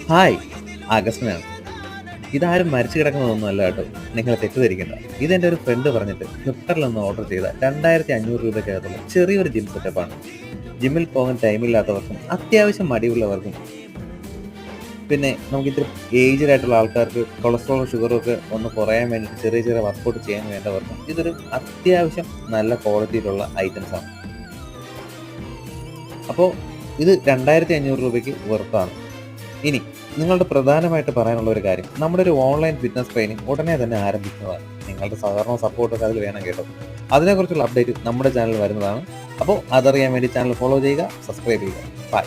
Hi, ആഗസ്റ്റിനാണ്. ഇതാരും മരിച്ചു കിടക്കുന്നതൊന്നും അല്ല കേട്ടോ. നിങ്ങൾ തെറ്റിദ്ധരിക്കണ്ട. ഇതെൻ്റെ ഒരു ഫ്രണ്ട് പറഞ്ഞിട്ട് ഫ്ലിപ്കാർട്ടിൽ നിന്ന് ഓർഡർ ചെയ്ത 2500 രൂപയ്ക്കകത്തുള്ള ചെറിയൊരു ജിം സെറ്റപ്പാണ്. ജിമ്മിൽ പോകാൻ ടൈമില്ലാത്തവർക്കും അത്യാവശ്യം മടിയുള്ളവർക്കും പിന്നെ നമുക്ക് ഇത്തിരി ഏജ്ഡ് ആയിട്ടുള്ള ആൾക്കാർക്ക് കൊളസ്ട്രോളും ഷുഗറും ഒക്കെ ഒന്ന് കുറയാൻ വേണ്ടിയിട്ട് ചെറിയ ചെറിയ വർക്കൗട്ട് ചെയ്യാൻ വേണ്ടവർക്കും ഇതൊരു അത്യാവശ്യം നല്ല ക്വാളിറ്റിയിലുള്ള ഐറ്റംസാണ്. അപ്പോൾ ഇത് 2500 രൂപയ്ക്ക് വെറുത്താണ്. ഇനി നിങ്ങളുടെ പ്രധാനമായിട്ട് പറയാനുള്ള ഒരു കാര്യം, നമ്മുടെ ഒരു ഓൺലൈൻ ഫിറ്റ്നസ് ട്രെയിനിങ് ഉടനെ തന്നെ ആരംഭിക്കുന്നതാണ്. നിങ്ങളുടെ സഹകരണവും സപ്പോർട്ടൊക്കെ അതിൽ വേണം കേട്ടോ. അതിനെക്കുറിച്ചുള്ള അപ്ഡേറ്റ് നമ്മുടെ ചാനൽ വരുന്നതാണ്. അപ്പോൾ അതറിയാൻ വേണ്ടി ചാനൽ ഫോളോ ചെയ്യുക, സബ്സ്ക്രൈബ് ചെയ്യുക. ബൈ.